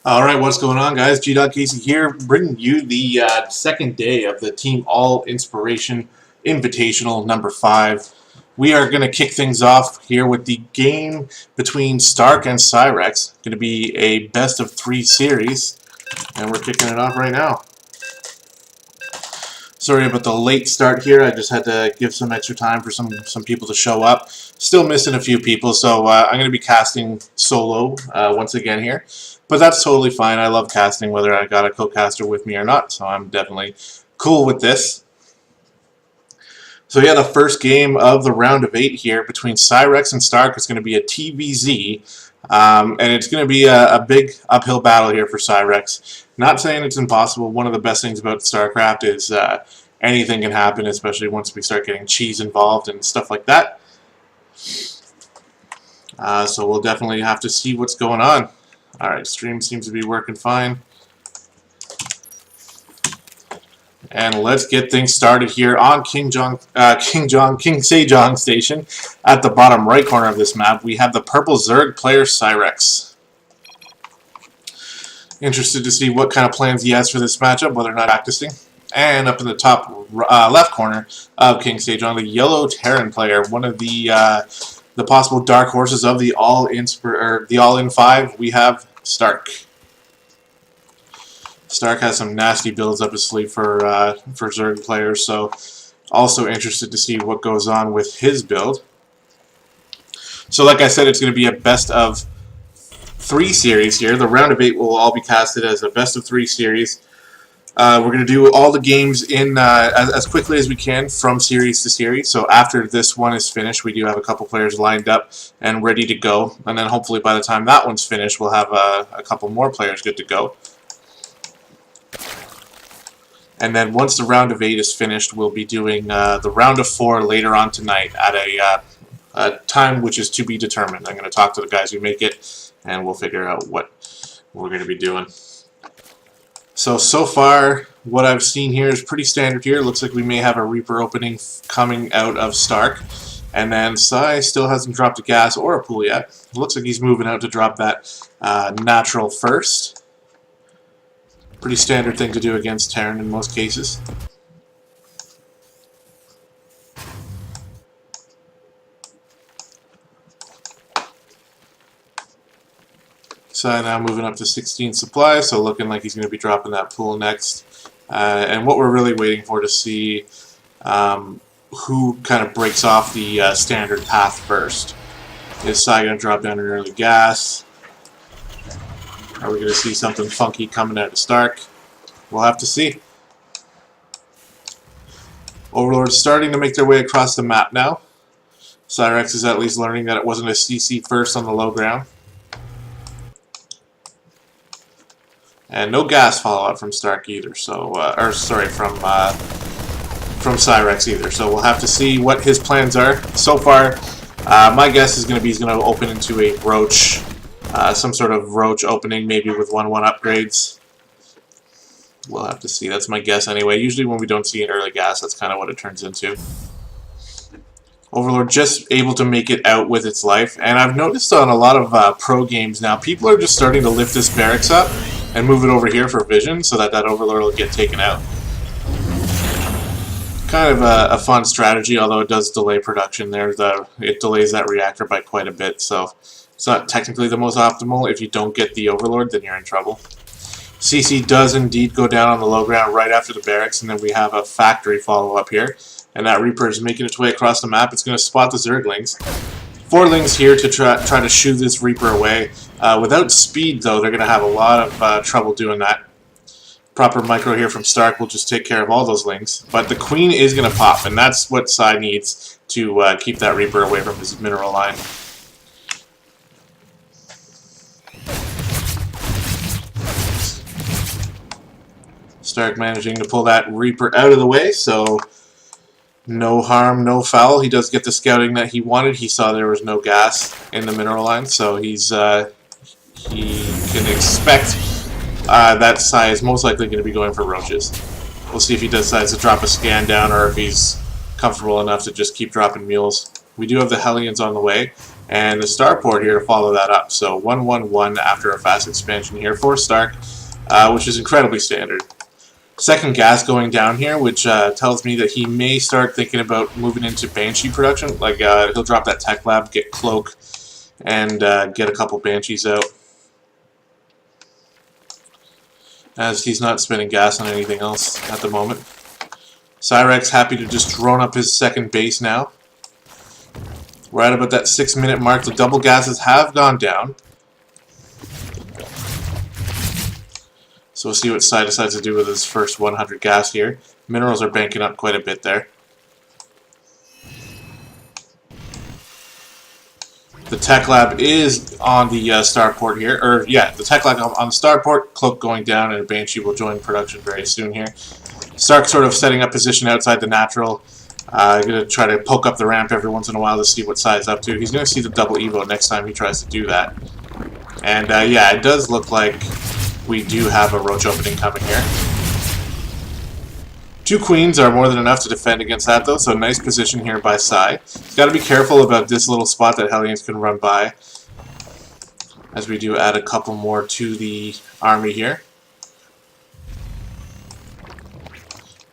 Alright, what's going on, guys? Casey here, bringing you the second day of the Team All Inspiration Invitational number 5. We are going to kick things off here with the game between Stark and PsyRex. Going to be a best-of-3 series, and we're kicking it off right now. Sorry about the late start here. I just had to give some extra time for some people to show up. Still missing a few people, so I'm going to be casting solo once again here. But that's totally fine. I love casting whether I got a co-caster with me or not, so I'm definitely cool with this. So yeah, the first game of the round of 8 here between PsyRex and Stark is going to be a TVZ. And it's going to be a big uphill battle here for PsyRex. Not saying it's impossible. One of the best things about StarCraft is anything can happen, especially once we start getting cheese involved and stuff like that. So we'll definitely have to see what's going on. Alright, stream seems to be working fine. And let's get things started here on King Sejong Station. At the bottom right corner of this map, we have the purple Zerg player PsyRex. Interested to see what kind of plans he has for this matchup, whether or not practicing. And up in the top left corner of King Sejong, the yellow Terran player, one of the possible dark horses of the all-in 5. We have Stark. Stark has some nasty builds up his sleeve for Zerg players, so also interested to see what goes on with his build. So like I said, it's going to be a best-of-3 series here. The round of 8 will all be casted as a best-of-3 series. We're going to do all the games in as quickly as we can from series to series. So after this one is finished, we do have a couple players lined up and ready to go. And then hopefully by the time that one's finished, we'll have a couple more players good to go. And then once the round of 8 is finished, we'll be doing the round of 4 later on tonight at a time which is to be determined. I'm going to talk to the guys who make it, and we'll figure out what we're going to be doing. So far, what I've seen here is pretty standard here. Looks like we may have a Reaper opening coming out of Stark. And then Psy still hasn't dropped a gas or a pool yet. Looks like he's moving out to drop that natural first. Pretty standard thing to do against Terran in most cases. So now moving up to 16 supply, so looking like he's going to be dropping that pool next. And what we're really waiting for to see who kind of breaks off the standard path first. Is Psy going to drop down an early gas? Are we going to see something funky coming out of Stark? We'll have to see. Overlord's starting to make their way across the map now. PsyRex is at least learning that it wasn't a CC first on the low ground. And no gas follow-up from Stark either, so from PsyRex either. So we'll have to see what his plans are. So far, my guess is going to be he's going to open into a Roach, some sort of Roach opening, maybe with 1/1 upgrades. We'll have to see. That's my guess anyway. Usually when we don't see an early gas, that's kind of what it turns into. Overlord just able to make it out with its life, and I've noticed on a lot of pro games now, people are just starting to lift this barracks up and move it over here for vision so that Overlord will get taken out. Kind of a fun strategy, although it does delay production there. It delays that reactor by quite a bit, so it's not technically the most optimal. If you don't get the Overlord, then you're in trouble. CC does indeed go down on the low ground right after the barracks, and then we have a factory follow-up here. And that Reaper is making its way across the map. It's going to spot the Zerglings. 4 Lings here to try to shoo this Reaper away. Without speed, though, they're going to have a lot of trouble doing that. Proper micro here from Stark will just take care of all those Lings. But the Queen is going to pop, and that's what Psy needs to keep that Reaper away from his mineral line. Stark managing to pull that Reaper out of the way, so no harm, no foul. He does get the scouting that he wanted. He saw there was no gas in the mineral line, so he can expect that Psy is most likely going to be going for Roaches. We'll see if he decides to drop a scan down or if he's comfortable enough to just keep dropping mules. We do have the Hellions on the way, and the starport here to follow that up. So 1-1-1 after a fast expansion here for Stark, which is incredibly standard. Second gas going down here, which tells me that he may start thinking about moving into Banshee production. Like he'll drop that Tech Lab, get Cloak, and get a couple Banshees out. As he's not spending gas on anything else at the moment. PsyRex happy to just drone up his second base now. Right about that 6-minute mark, the double gases have gone down. So we'll see what Psy decides to do with his first 100 gas here. Minerals are banking up quite a bit there. The Tech Lab is on the starport here, or yeah, the Tech Lab on the starport, Cloak going down, and a Banshee will join production very soon here. Stark sort of setting up position outside the natural. Going to try to poke up the ramp every once in a while to see what Psy's up to. He's going to see the double Evo next time he tries to do that. And yeah, it does look like we do have a Roach opening coming here. 2 Queens are more than enough to defend against that, though, so nice position here by Psy. He's got to be careful about this little spot that Hellions can run by, as we do add a couple more to the army here.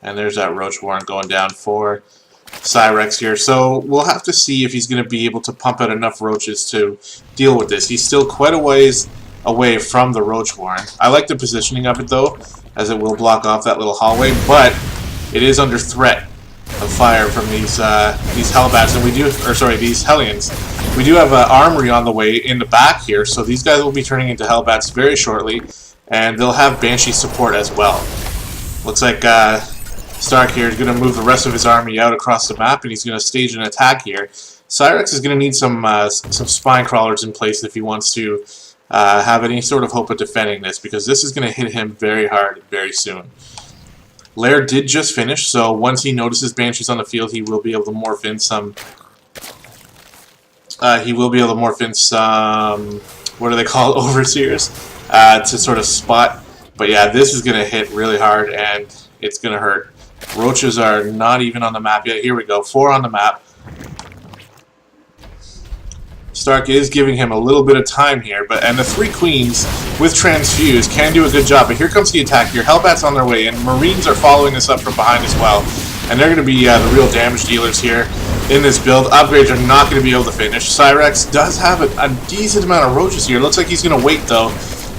And there's that Roach Warren going down for PsyRex here. So we'll have to see if he's going to be able to pump out enough Roaches to deal with this. He's still quite a ways away from the Roach Warren. I like the positioning of it, though, as it will block off that little hallway, but it is under threat of fire from these Hellbats, and we do, or sorry, these Hellions. We do have an armory on the way in the back here, so these guys will be turning into Hellbats very shortly, and they'll have Banshee support as well. Looks like Stark here is going to move the rest of his army out across the map, and he's going to stage an attack here. PsyRex is going to need some spine crawlers in place if he wants to have any sort of hope of defending this, because this is going to hit him very hard very soon. Lair did just finish, so once he notices Banshees on the field, he will be able to morph in some. What are they called? Overseers to sort of spot. But yeah, this is going to hit really hard, and it's going to hurt. Roaches are not even on the map yet. Here we go, 4 on the map. Stark is giving him a little bit of time here, and the 3 Queens with Transfuse can do a good job. But here comes the attack here. Hellbats on their way, and Marines are following this up from behind as well. And they're going to be the real damage dealers here in this build. Upgrades are not going to be able to finish. PsyRex does have a decent amount of Roaches here. Looks like he's going to wait, though.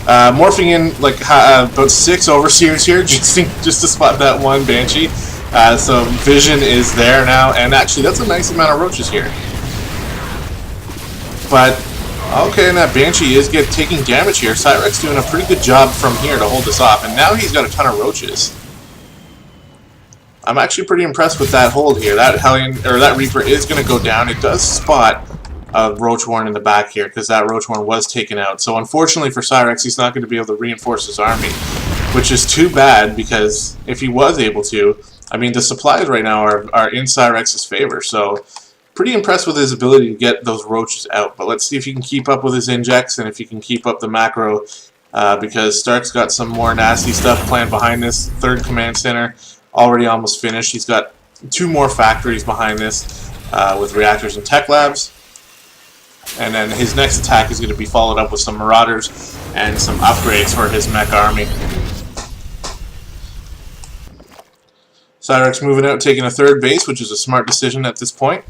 Morphing in like about 6 Overseers here just to spot that one Banshee. So vision is there now, and actually that's a nice amount of Roaches here. But, okay, and that Banshee is taking damage here. PsyRex doing a pretty good job from here to hold this off, and now he's got a ton of Roaches. I'm actually pretty impressed with that hold here. That Hellion, or that Reaper is going to go down. It does spot a Roach Warren in the back here, because that Roach Warren was taken out. So unfortunately for PsyRex, he's not going to be able to reinforce his army, which is too bad, because if he was able to, I mean, the supplies right now are in PsyRex's favor, so pretty impressed with his ability to get those Roaches out. But let's see if he can keep up with his injects and if he can keep up the macro, because Stark's got some more nasty stuff planned behind this. 3rd command center already almost finished. He's got 2 more factories behind this with reactors and tech labs. And then his next attack is going to be followed up with some Marauders and some upgrades for his mech army. PsyRex moving out, taking a 3rd base, which is a smart decision at this point.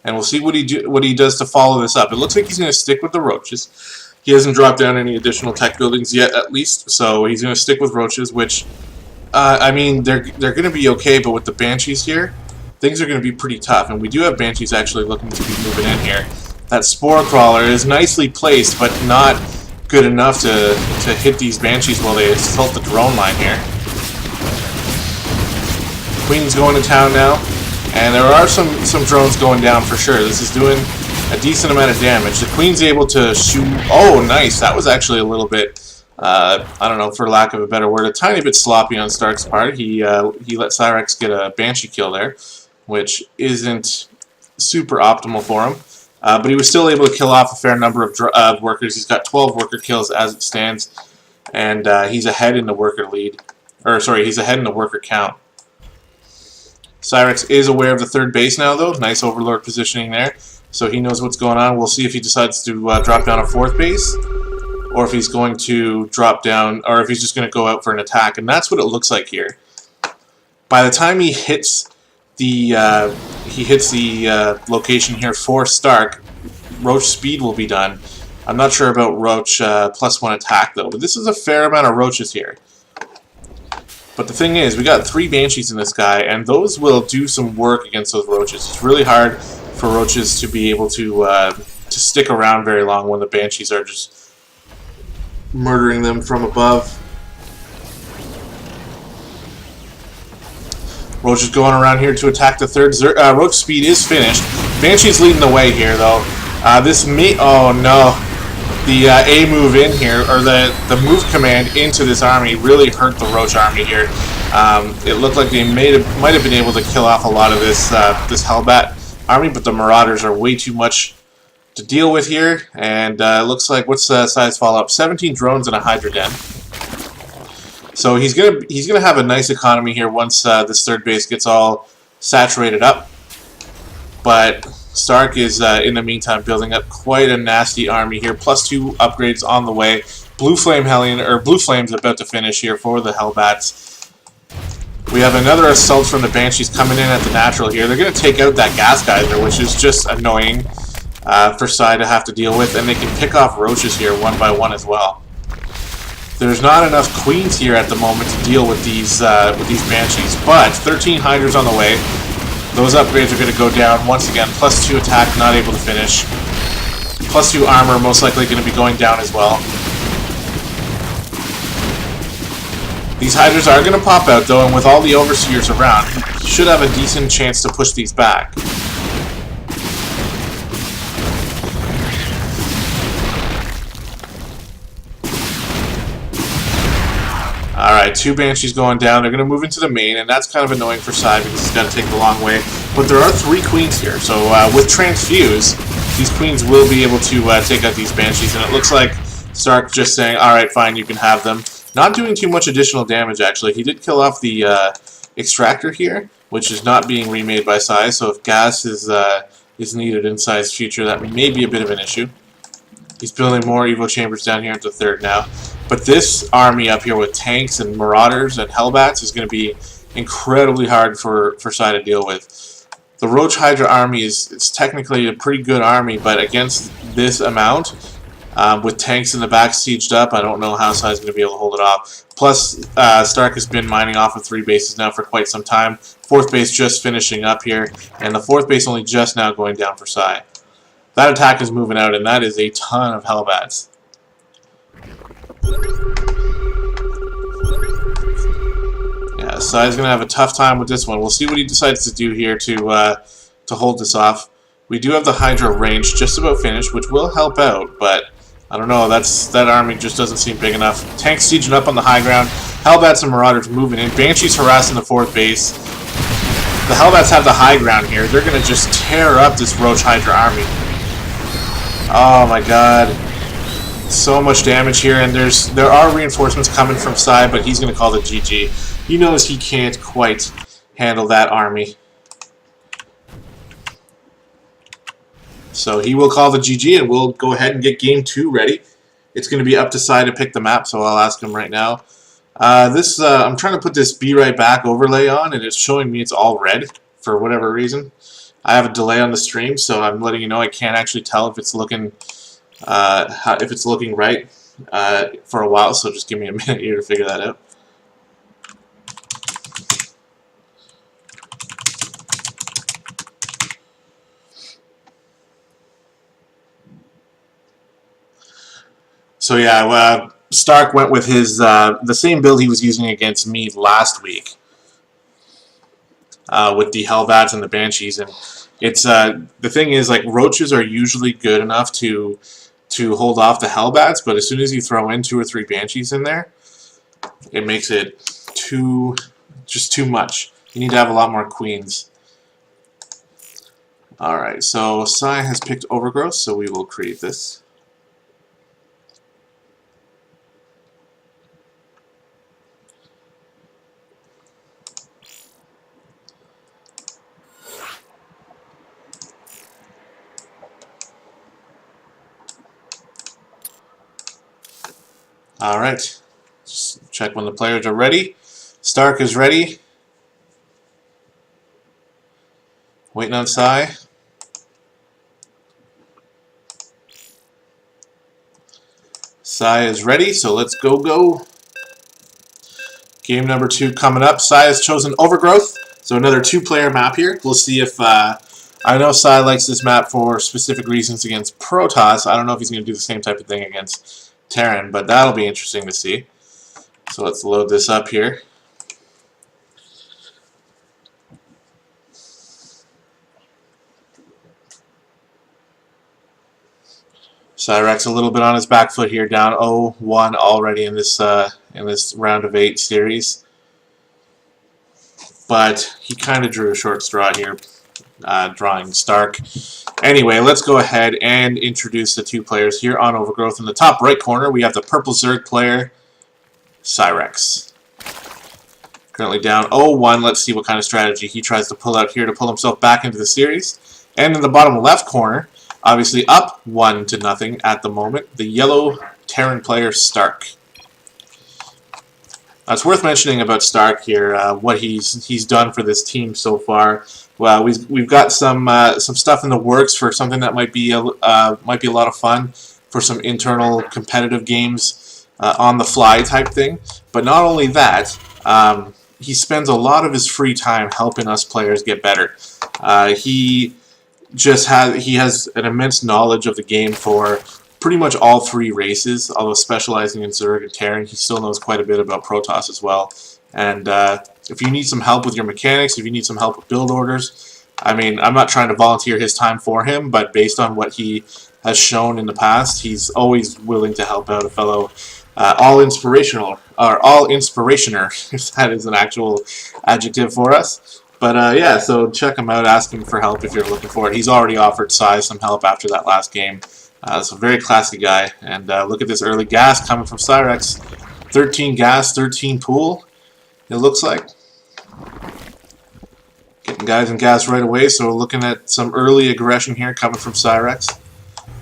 And we'll see what he does to follow this up. It looks like he's going to stick with the Roaches. He hasn't dropped down any additional tech buildings yet, at least, so he's going to stick with Roaches, which, I mean, they're going to be okay, but with the Banshees here, things are going to be pretty tough. And we do have Banshees actually looking to be moving in here. That Spore Crawler is nicely placed, but not good enough to hit these Banshees while they assault the drone line here. Queen's going to town now, and there are some drones going down for sure. This is doing a decent amount of damage. The Queen's able to shoot. Oh, nice. That was actually a little bit, I don't know, for lack of a better word, a tiny bit sloppy on Stark's part. He let PsyRex get a Banshee kill there, which isn't super optimal for him. But he was still able to kill off a fair number of workers. He's got 12 worker kills as it stands, and he's ahead in the worker lead. Or sorry, he's ahead in the worker count. PsyRex is aware of the third base now, though. Nice Overlord positioning there. So he knows what's going on. We'll see if he decides to drop down a fourth base, or if he's going to drop down, or if he's just going to go out for an attack. And that's what it looks like here. By the time he hits the location here for Stark, Roach speed will be done. I'm not sure about Roach +1 attack, though, but this is a fair amount of Roaches here. But the thing is, we got 3 Banshees in this guy, and those will do some work against those Roaches. It's really hard for Roaches to be able to stick around very long when the Banshees are just murdering them from above. Roach is going around here to attack the third. Roach speed is finished. Banshee's leading the way here, though. Oh no. The A move in here, or the move command into this army really hurt the Roach army here. It looked like they might have been able to kill off a lot of this Hellbat army, but the Marauders are way too much to deal with here. And it looks like, what's the size follow-up? 17 drones and a Hydra Den. So he's gonna have a nice economy here once this third base gets all saturated up. But Stark is in the meantime building up quite a nasty army here. +2 upgrades on the way. Blue Flame's about to finish here for the Hellbats. We have another assault from the Banshees coming in at the natural here. They're gonna take out that gas geyser, which is just annoying for Psy to have to deal with, and they can pick off Roaches here one by one as well. There's not enough Queens here at the moment to deal with these Banshees, but 13 Hydras on the way. Those upgrades are going to go down once again. +2 attack, not able to finish. +2 armor, most likely going to be going down as well. These Hydras are going to pop out, though, and with all the Overseers around, you should have a decent chance to push these back. Alright, 2 Banshees going down. They're going to move into the main, and that's kind of annoying for Psy because he's got to take the long way. But there are 3 Queens here, so with Transfuse, these Queens will be able to take out these Banshees, and it looks like Stark just saying, alright, fine, you can have them. Not doing too much additional damage, actually. He did kill off the Extractor here, which is not being remade by Psy, so if gas is needed in Psy's future, that may be a bit of an issue. He's building more Evo Chambers down here at the third now. But this army up here with tanks and Marauders and Hellbats is going to be incredibly hard for Psy to deal with. The Roach Hydra army is technically a pretty good army, but against this amount, with tanks in the back sieged up, I don't know how Psy's going to be able to hold it off. Plus, Stark has been mining off of 3 bases now for quite some time. 4th base just finishing up here, and the 4th base only just now going down for Psy. That attack is moving out, and that is a ton of Hellbats. Yeah, Psy's gonna have a tough time with this one. We'll see what he decides to do here to hold this off. We do have the Hydra range just about finished, which will help out, but I don't know. That army just doesn't seem big enough. Tanks sieging up on the high ground. Hellbats and Marauders moving in. Banshees harassing the 4th base. The Hellbats have the high ground here. They're gonna just tear up this Roach Hydra army. Oh my god. So much damage here, and there are reinforcements coming from Psy, but he's going to call the GG. He knows he can't quite handle that army. So he will call the GG, and we'll go ahead and get game 2 ready. It's going to be up to Psy to pick the map, so I'll ask him right now. I'm trying to put this Be Right Back overlay on, and it's showing me it's all red for whatever reason. I have a delay on the stream, so I'm letting you know I can't actually tell if it's looking right for a while, so just give me a minute here to figure that out. So yeah, Stark went with his the same build he was using against me last week with the Hellbats and the Banshees, and it's the thing is, like, Roaches are usually good enough to hold off the Hellbats, but as soon as you throw in 2 or 3 Banshees in there, it makes it just too much. You need to have a lot more Queens. Alright, so Psy has picked Overgrowth, so we will create this. Alright. Just check when the players are ready. Stark is ready. Waiting on Psy. Psy is ready, so let's go. Game number 2 coming up. Psy has chosen Overgrowth, so another 2-player map here. We'll see if... I know Psy likes this map for specific reasons against Protoss. I don't know if he's going to do the same type of thing against Terran, but that'll be interesting to see. So let's load this up here. PsyRex a little bit on his back foot here, down 0-1 already in this round of 8 series. But he kind of drew a short straw here, drawing Stark. Anyway, let's go ahead and introduce the 2 players here on Overgrowth. In the top right corner, we have the purple Zerg player, PsyRex. Currently down 0-1. Let's see what kind of strategy he tries to pull out here to pull himself back into the series. And in the bottom left corner, obviously up 1-0 at the moment, the yellow Terran player Stark. It's worth mentioning about Stark here, what he's done for this team so far. Well, we've got some stuff in the works for something that might be a lot of fun for some internal competitive games on the fly type thing. But not only that, he spends a lot of his free time helping us players get better. He has an immense knowledge of the game for pretty much all 3 races, although specializing in Zerg and Terran, he still knows quite a bit about Protoss as well. And if you need some help with your mechanics, if you need some help with build orders, I mean, I'm not trying to volunteer his time for him, but based on what he has shown in the past, he's always willing to help out a fellow all-inspirationer, if that is an actual adjective for us. But yeah, so check him out, ask him for help if you're looking for it. He's already offered Psy some help after that last game. So very classy guy. And look at this early gas coming from PsyRex. 13 gas, 13 pool, it looks like. Getting guys in gas right away, so we're looking at some early aggression here coming from PsyRex.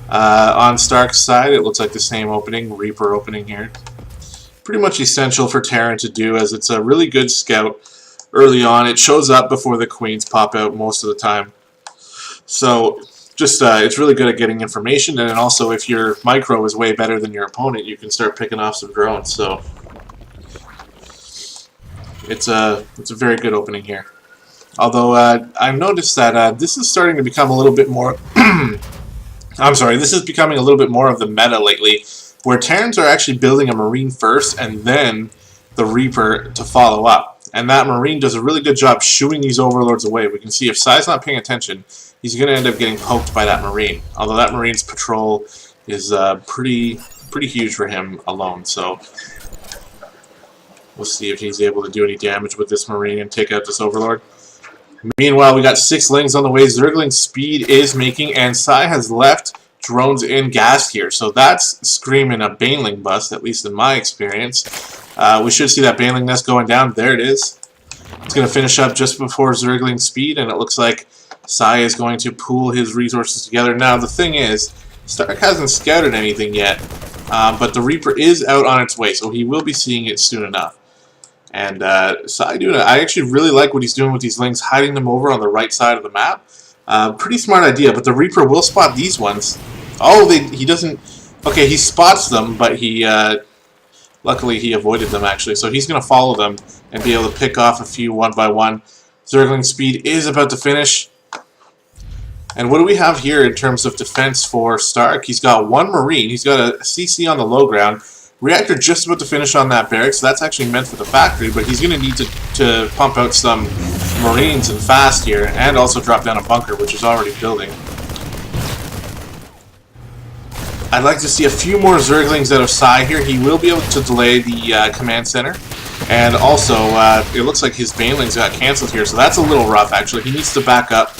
On Stark's side, it looks like the same opening, Reaper opening here. Pretty much essential for Terran to do, as it's a really good scout early on. It shows up before the queens pop out most of the time. So just it's really good at getting information, and then also if your micro is way better than your opponent, you can start picking off some drones. So it's a very good opening here. Although I've noticed that this is starting to become a little bit more I'm sorry, this is becoming a little bit more of the meta lately, where Terrans are actually building a Marine first and then the Reaper to follow up. And that Marine does a really good job shooing these Overlords away. We can see if Psy's not paying attention, he's going to end up getting poked by that Marine. Although that Marine's patrol is pretty huge for him alone. So we'll see if he's able to do any damage with this Marine and take out this Overlord. Meanwhile, we got 6 Lings on the way. Zergling speed is making, and Psy has left drones in gas here. So that's screaming a Baneling bust, at least in my experience. We should see that Baneling nest going down. There it is. It's going to finish up just before Zergling speed, and it looks like Psy is going to pool his resources together. Now, the thing is, Stark hasn't scouted anything yet, but the Reaper is out on its way, so he will be seeing it soon enough. And Psy doing it. I actually really like what he's doing with these Lings, hiding them over on the right side of the map. Pretty smart idea, but the Reaper will spot these ones. Oh, he doesn't... Okay, he spots them, but he... luckily, he avoided them, actually. So he's going to follow them and be able to pick off a few one by one. Zergling speed is about to finish. And what do we have here in terms of defense for Stark? He's got 1 Marine. He's got a CC on the low ground. Reactor just about to finish on that barracks, so that's actually meant for the factory, but he's going to need to pump out some Marines and fast here, and also drop down a bunker, which is already building. I'd like to see a few more Zerglings out of Psy here. He will be able to delay the command center, and also it looks like his Banelings got cancelled here, so that's a little rough actually. He needs to back up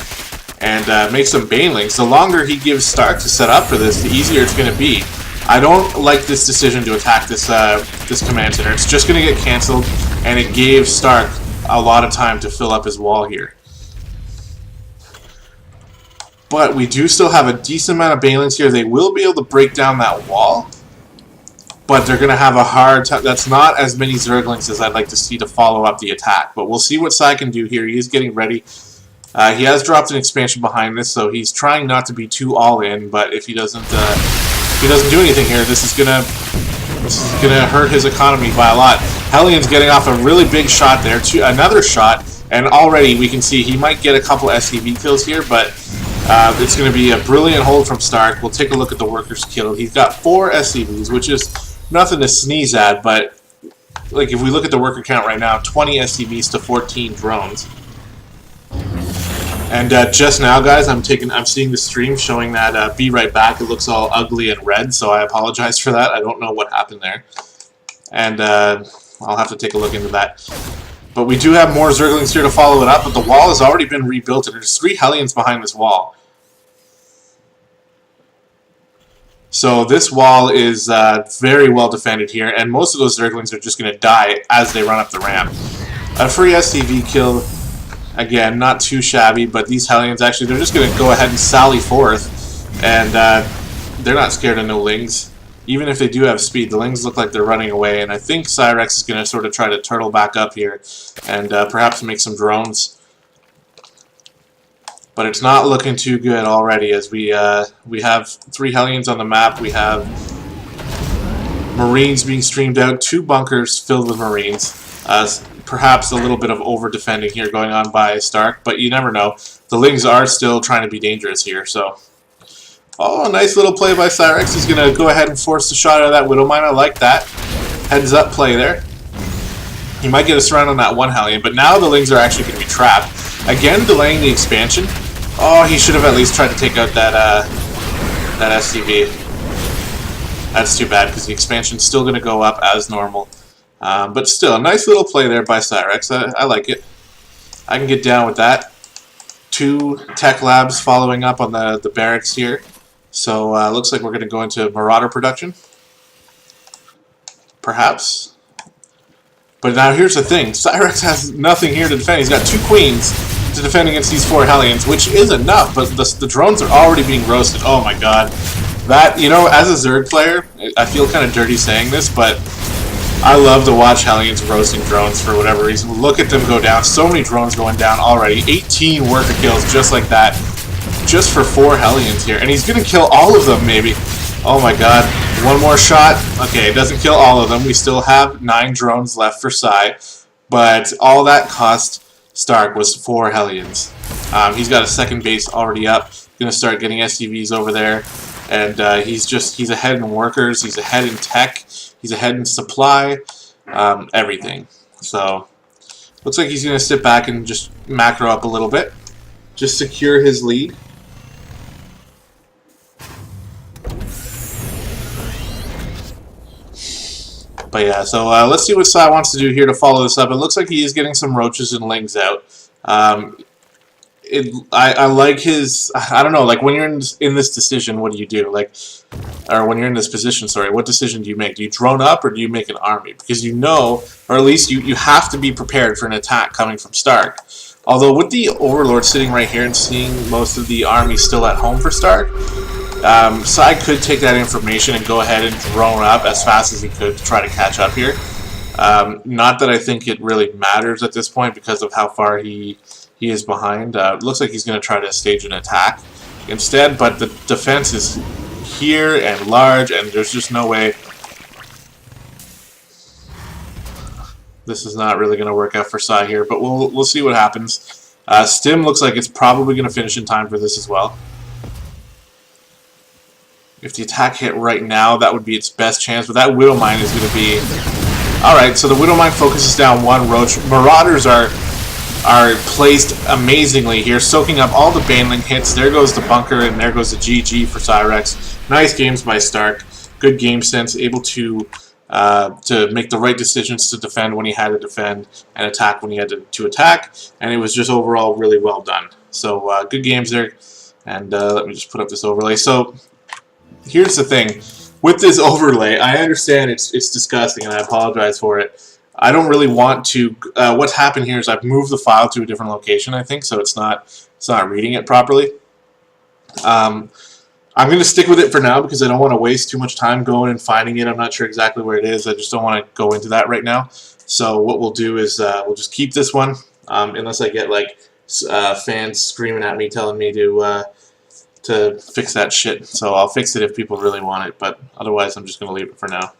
and make some Banelings. The longer he gives Stark to set up for this, the easier it's going to be. I don't like this decision to attack this this command center. It's just going to get cancelled, and it gave Stark a lot of time to fill up his wall here. But we do still have a decent amount of Banelings here. They will be able to break down that wall. but they're going to have a hard time. That's not as many Zerglings as I'd like to see to follow up the attack. But we'll see what Psy can do here. He is getting ready. He has dropped an expansion behind this, so he's trying not to be too all in. But if he doesn't do anything here, this is gonna hurt his economy by a lot. Hellions getting off a really big shot there. Another shot, and already we can see he might get a couple SCV kills here, but it's going to be a brilliant hold from Stark. We'll take a look at the workers killed. He's got 4 SCVs, which is nothing to sneeze at, but like if we look at the worker count right now, 20 SCVs to 14 drones. And just now, guys, I'm seeing the stream showing that Be Right Back. It looks all ugly and red, so I apologize for that. I don't know what happened there, and I'll have to take a look into that. But we do have more Zerglings here to follow it up, but the wall has already been rebuilt, and there's 3 Hellions behind this wall. So this wall is very well defended here, and most of those Zerglings are just going to die as they run up the ramp. A free SCV kill, again, not too shabby, but these Hellions, actually, they're just going to go ahead and sally forth, and they're not scared of no Lings. Even if they do have speed, the Lings look like they're running away, and I think PsyRex is going to sort of try to turtle back up here and perhaps make some drones. But it's not looking too good already, as we have 3 Hellions on the map. We have Marines being streamed out, 2 bunkers filled with Marines. Perhaps a little bit of over-defending here going on by Stark, but you never know. The Lings are still trying to be dangerous here, so... Oh, nice little play by PsyRex. He's going to go ahead and force the shot out of that Widowmine. I like that. Heads up play there. He might get a surround on that 1 Hellion, but now the Lings are actually going to be trapped. Again, delaying the expansion. Oh, he should have at least tried to take out that SCV. That's too bad, because the expansion's still going to go up as normal. But still, a nice little play there by PsyRex. I like it. I can get down with that. 2 tech labs following up on the barracks here. So looks like we're going to go into Marauder production. Perhaps. But now here's the thing. PsyRex has nothing here to defend. He's got 2 queens to defend against these 4 Hellions, which is enough, but the drones are already being roasted. Oh my god. That, you know, as a Zerg player, I feel kind of dirty saying this, but I love to watch Hellions roasting drones for whatever reason. Look at them go down. So many drones going down already. 18 worker kills just like that. Just for 4 Hellions here. And he's going to kill all of them, maybe. Oh my god. 1 more shot. Okay, it doesn't kill all of them. We still have 9 drones left for Psy. But all that cost Stark was 4 Hellions. He's got a second base already up. Going to start getting SCVs over there. And he's ahead in workers. He's ahead in tech. He's ahead in supply. Everything. So, looks like he's going to sit back and just macro up a little bit. Just secure his lead. But yeah, so let's see what Psy wants to do here to follow this up. It looks like he is getting some roaches and lings out. I like his... I don't know, like when you're in this decision, what do you do? Like, or when you're in this position, sorry, what decision do you make? Do you drone up or do you make an army? Because you know, or at least you have to be prepared for an attack coming from Stark. Although with the Overlord sitting right here and seeing most of the army still at home for Stark, Psy could take that information and go ahead and drone up as fast as he could to try to catch up here. Not that I think it really matters at this point because of how far he is behind. It looks like he's going to try to stage an attack instead, but the defense is here and large, and there's just no way. This is not really going to work out for Psy here, but we'll see what happens. Stim looks like it's probably going to finish in time for this as well. If the attack hit right now, that would be its best chance, but that Widowmine is going to be... Alright, so the Widowmine focuses down 1 roach. Marauders are placed amazingly here, soaking up all the Baneling hits. There goes the bunker, and there goes the GG for PsyRex. Nice games by Stark. Good game sense, able to make the right decisions to defend when he had to defend, and attack when he had to attack, and it was just overall really well done. So, good games there, and let me just put up this overlay. So, here's the thing. With this overlay, I understand it's disgusting, and I apologize for it. I don't really want to... what's happened here is I've moved the file to a different location, I think, so it's not reading it properly. I'm going to stick with it for now because I don't want to waste too much time going and finding it. I'm not sure exactly where it is. I just don't want to go into that right now. So what we'll do is we'll just keep this one, unless I get like fans screaming at me telling me to fix that shit. So I'll fix it if people really want it, but otherwise I'm just going to leave it for now.